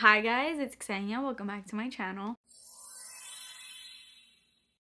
Hi guys, it's Ksenia. Welcome back to my channel.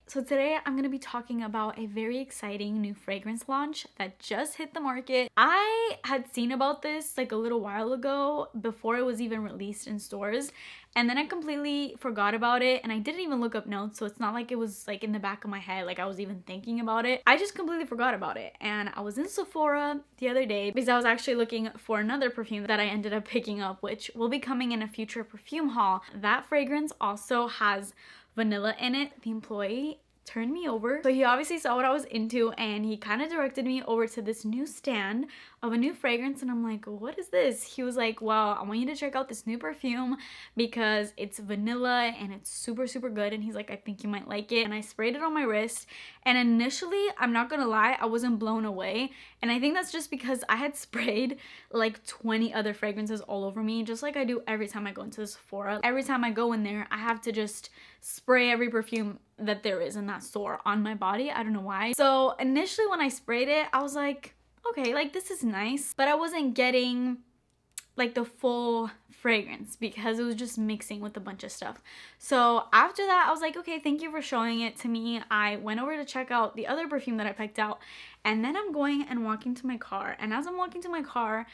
So today I'm going to be talking about a very exciting new fragrance launch that just hit the market. I had seen about this like a little while ago before it was even released in stores, and then I completely forgot about it, and I didn't even look up notes, so it's not like it was like in the back of my head like I was even thinking about it. I just completely forgot about it, and I was in Sephora the other day because I was actually looking for another perfume that I ended up picking up, which will be coming in a future perfume haul. That fragrance also has vanilla in it. The employee turned me over. So he obviously saw what I was into, and he kind of directed me over to this new stand of a new fragrance, and I'm like, what is this? He was like, well, I want you to check out this new perfume because it's vanilla and it's super good. And he's like, I think you might like it. And I sprayed it on my wrist, and initially, I'm not gonna lie, I wasn't blown away. And I think that's just because I had sprayed like 20 other fragrances all over me, just like I do every time I go into the Sephora. Every time I go in there, I have to just spray every perfume that there is in that store on my body. I don't know why. So initially when I sprayed it, I was like, okay, like this is nice, but I wasn't getting like the full fragrance because it was just mixing with a bunch of stuff. So after that, I was like, okay, thank you for showing it to me. I went over to check out the other perfume that I picked out, and then I'm going and walking to my car. And as I'm walking to my car,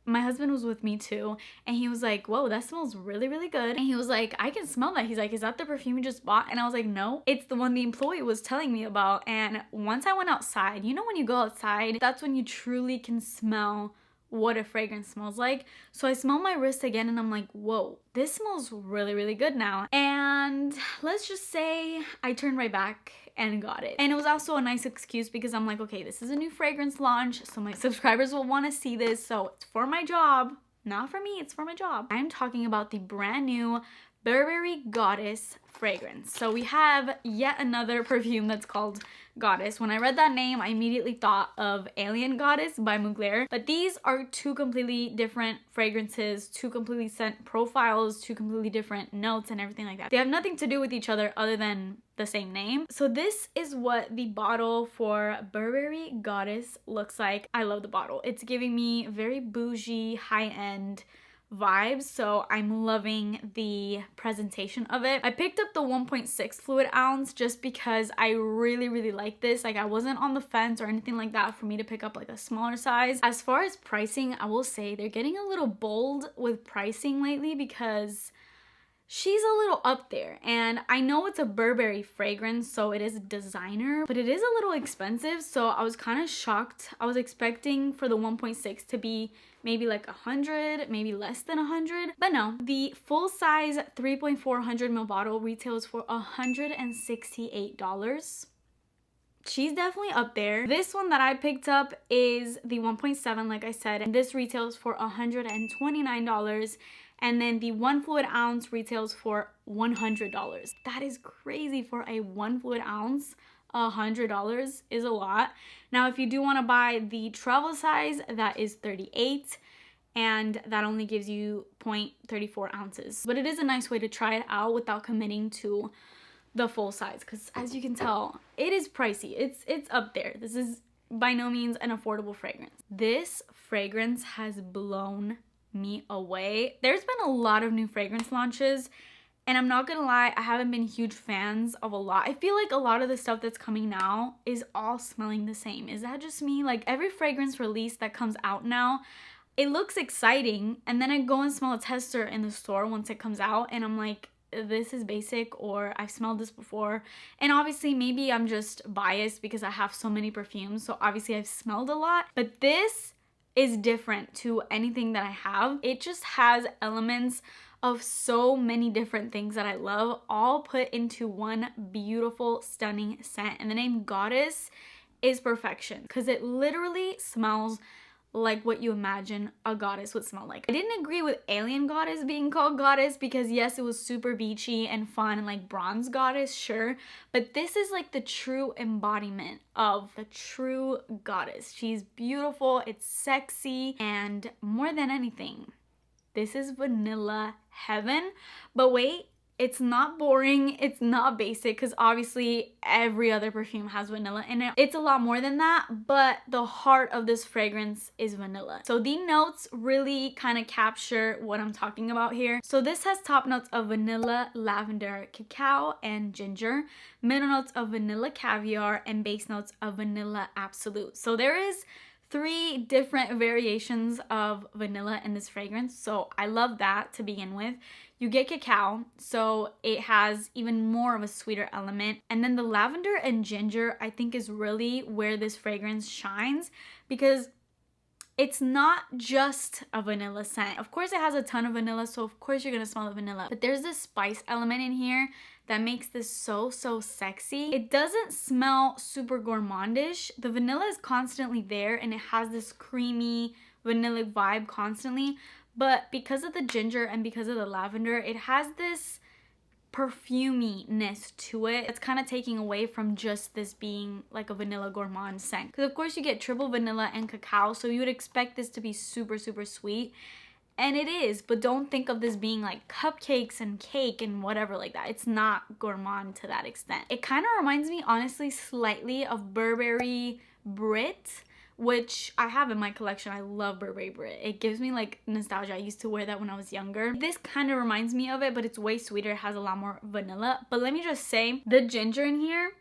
my husband was with me too, and he was like, whoa, that smells really good. And he was like, I can smell that. He's like, is that the perfume you just bought? And I was like, no, it's the one the employee was telling me about. And once I went outside, you know, when you go outside, that's when you truly can smell what a fragrance smells like. So I smell my wrist again, and I'm like, whoa, this smells really good now. And let's just say I turned right back and got it. And it was also a nice excuse because I'm like, okay, this is a new fragrance launch, so my subscribers will want to see this, so it's for my job. Not for me, it's for my job. I'm talking about the brand new Burberry Goddess fragrance. So we have yet another perfume that's called Goddess. When I read that name, I immediately thought of Alien Goddess by Mugler. But these are two completely different fragrances, two completely scent profiles, two completely different notes and everything like that. They have nothing to do with each other other than the same name. So this is what the bottle for Burberry Goddess looks like. I love the bottle. It's giving me very bougie, high-end vibes, so I'm loving the presentation of it. I picked up the 1.6 fluid ounce just because I really like this. Like, I wasn't on the fence or anything like that for me to pick up like a smaller size. As far as pricing, I will say they're getting a little bold with pricing lately because she's a little up there, and I know it's a Burberry fragrance, so it is designer, but it is a little expensive, so I was kind of shocked. I was expecting for the 1.6 to be maybe like 100, maybe less than 100, but no. The full size 3.4 100ml bottle retails for $168. She's definitely up there. This one that I picked up is the 1.7, like I said, and this retails for $129. And then the 1 fluid ounce retails for $100. That is crazy for a 1 fluid ounce. $100 is a lot. Now, if you do want to buy the travel size, that is 38, and that only gives you 0.34 ounces. But it is a nice way to try it out without committing to the full size, because as you can tell, it is pricey. It's up there. This is by no means an affordable fragrance. This fragrance has blown me away. There's been a lot of new fragrance launches, and I'm not gonna lie, I haven't been huge fans of a lot. I feel like a lot of the stuff that's coming now is all smelling the same. Is that just me? Like, every fragrance release that comes out now, it looks exciting, and then I go and smell a tester in the store once it comes out, and I'm like, this is basic, or I've smelled this before. And obviously maybe I'm just biased because I have so many perfumes, so obviously I've smelled a lot, but this is different to anything that I have. It just has elements of so many different things that I love, all put into one beautiful, stunning scent. And the name Goddess is perfection because it literally smells like what you imagine a goddess would smell like. I didn't agree with Alien Goddess being called Goddess because yes, it was super beachy and fun and like bronze goddess, sure, but this is like the true embodiment of the true goddess. She's beautiful, it's sexy, and more than anything, this is vanilla heaven. But wait, It's not boring, it's not basic, because obviously every other perfume has vanilla in it. It's a lot more than that, but the heart of this fragrance is vanilla. So the notes really kind of capture what I'm talking about here. So this has top notes of vanilla, lavender, cacao, and ginger, middle notes of vanilla caviar, and base notes of vanilla absolute. So there is 3 different variations of vanilla in this fragrance, so I love that to begin with. You get cacao, so it has even more of a sweeter element. And then the lavender and ginger, I think, is really where this fragrance shines, because it's not just a vanilla scent. Of course, it has a ton of vanilla, so of course you're gonna smell the vanilla. But there's this spice element in here that makes this so sexy. It doesn't smell super gourmandish. The vanilla is constantly there, and it has this creamy vanilla vibe constantly. But because of the ginger and because of the lavender, it has this perfuminess to it. It's kind of taking away from just this being like a vanilla gourmand scent. Because of course you get triple vanilla and cacao, so you would expect this to be super sweet. And it is, but don't think of this being like cupcakes and cake and whatever like that. It's not gourmand to that extent. It kind of reminds me, honestly, slightly of Burberry Brit, which I have in my collection. I love Burberry Brit. It gives me like nostalgia. I used to wear that when I was younger. This kind of reminds me of it, but it's way sweeter. It has a lot more vanilla. But let me just say, the ginger in here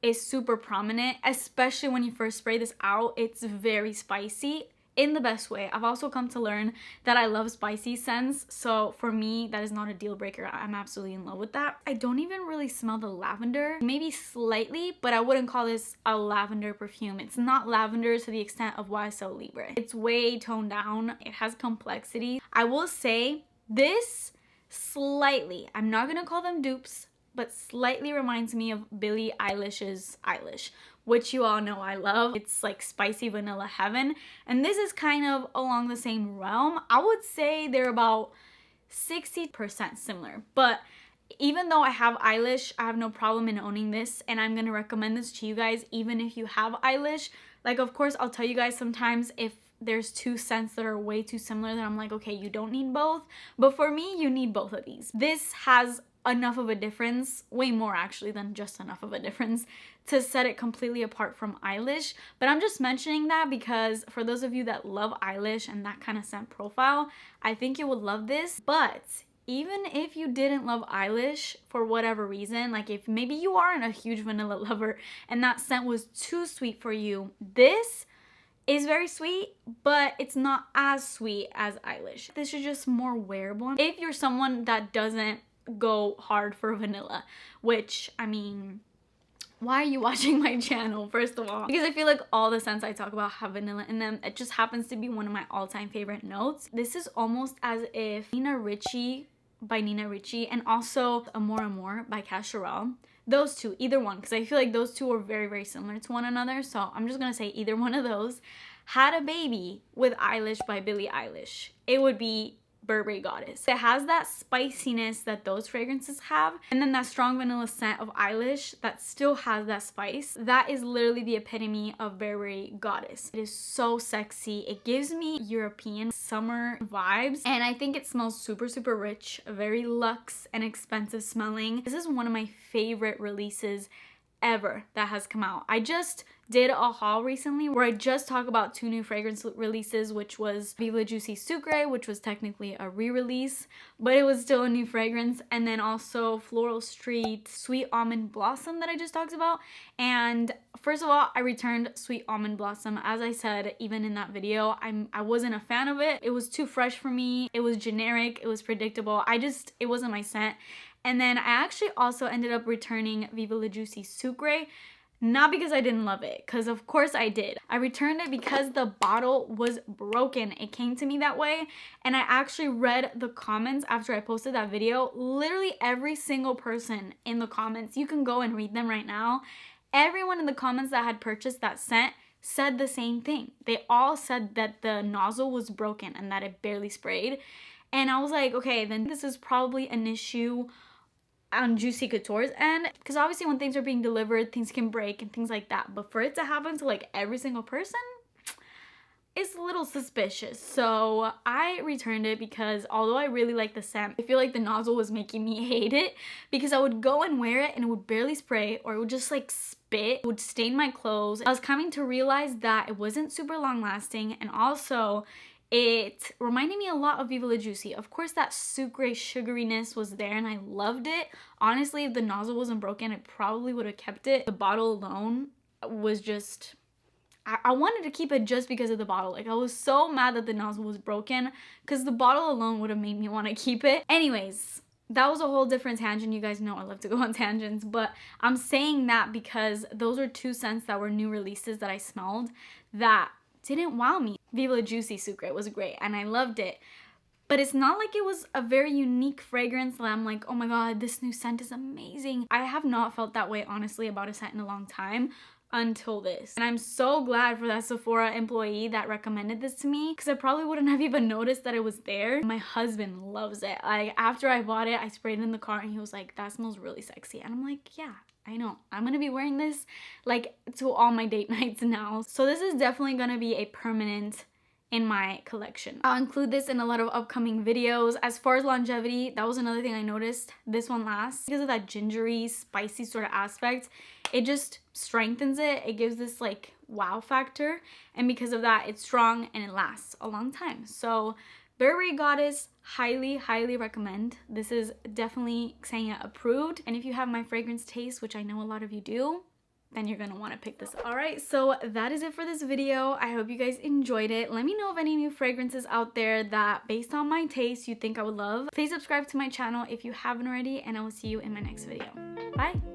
is super prominent, especially when you first spray this out. It's very spicy in the best way. I've also come to learn that I love spicy scents, so for me that is not a deal breaker. I'm absolutely in love with that. I don't even really smell the lavender, maybe slightly, but I wouldn't call this a lavender perfume. It's not lavender to the extent of YSL Libre. It's way toned down. It has complexity. I will say this slightly, I'm not gonna call them dupes, but slightly reminds me of Billie Eilish's Eilish, which you all know I love. It's like spicy vanilla heaven, and this is kind of along the same realm. I would say they're about 60% similar, but even though I have Eilish, I have no problem in owning this, and I'm gonna recommend this to you guys even if you have Eilish. Like, of course, I'll tell you guys sometimes if there's 2 scents that are way too similar that I'm like, okay, you don't need both, but for me, you need both of these. This has enough of a difference, way more actually than just enough of a difference, to set it completely apart from Eilish. But I'm just mentioning that because for those of you that love Eilish and that kind of scent profile, I think you would love this. But even if you didn't love Eilish for whatever reason, like if maybe you aren't a huge vanilla lover and that scent was too sweet for you, this is very sweet, but it's not as sweet as Eilish. This is just more wearable if you're someone that doesn't go hard for vanilla, which, I mean, why are you watching my channel, first of all? Because I feel like all the scents I talk about have vanilla in them. It just happens to be one of my all-time favorite notes. This is almost as if Nina Ricci by Nina Ricci and also Amor Amor by Cacharel, those two, either one, because I feel like those two are very similar to one another, so I'm just gonna say either one of those, had a baby with Eilish by Billie Eilish, it would be Burberry Goddess. It has that spiciness that those fragrances have, and then that strong vanilla scent of Eilish that still has that spice. That is literally the epitome of Burberry Goddess. It is so sexy. It gives me European summer vibes, and I think it smells super rich, very luxe and expensive smelling. This is one of my favorite releases ever that has come out. I just did a haul recently where I just talked about 2 new fragrance releases, which was Vive la Juicy Sucre, which was technically a re-release, but it was still a new fragrance, and then also Floral Street Sweet Almond Blossom that I just talked about. And first of all, I returned Sweet Almond Blossom. As I said, even in that video, I wasn't a fan of it. It was too fresh for me. It was generic. It was predictable. It wasn't my scent. And then I actually also ended up returning Vive la Juicy Sucre, not because I didn't love it, because of course I did. I returned it because the bottle was broken. It came to me that way, and I actually read the comments after I posted that video. Literally every single person in the comments, you can go and read them right now, everyone in the comments that had purchased that scent said the same thing. They all said that the nozzle was broken and that it barely sprayed. And I was like, okay, then this is probably an issue on Juicy Couture's end, because obviously when things are being delivered, things can break and things like that, but for it to happen to like every single person, is a little suspicious. So I returned it because although I really like the scent, I feel like the nozzle was making me hate it because I would go and wear it and it would barely spray, or it would just like spit, it would stain my clothes. I was coming to realize that it wasn't super long lasting, and also it reminded me a lot of Viva La Juicy. Of course, that sucre sugariness was there and I loved it. Honestly, if the nozzle wasn't broken, I probably would have kept it. The bottle alone was just... I wanted to keep it just because of the bottle. Like, I was so mad that the nozzle was broken because the bottle alone would have made me want to keep it. Anyways, that was a whole different tangent. You guys know I love to go on tangents, but I'm saying that because those are two scents that were new releases that I smelled that didn't wow me. Viva La Juicy Sucre was great and I loved it. But it's not like it was a very unique fragrance that I'm like, oh my god, this new scent is amazing. I have not felt that way, honestly, about a scent in a long time until this. And I'm so glad for that Sephora employee that recommended this to me because I probably wouldn't have even noticed that it was there. My husband loves it. Like, after I bought it, I sprayed it in the car and he was like, that smells really sexy. And I'm like, yeah, I know. I'm gonna be wearing this like to all my date nights now. So this is definitely gonna be a permanent in my collection. I'll include this in a lot of upcoming videos. As far as longevity, that was another thing I noticed. This one lasts because of that gingery, spicy sort of aspect. It just strengthens it. It gives this like wow factor. And because of that, it's strong and it lasts a long time. So Burberry Goddess, highly, highly recommend. This is definitely Xenia approved. And if you have my fragrance taste, which I know a lot of you do, then you're gonna want to pick this up. All right, so that is it for this video. I hope you guys enjoyed it. Let me know of any new fragrances out there that, based on my taste, you think I would love. Please subscribe to my channel if you haven't already, and I will see you in my next video. Bye.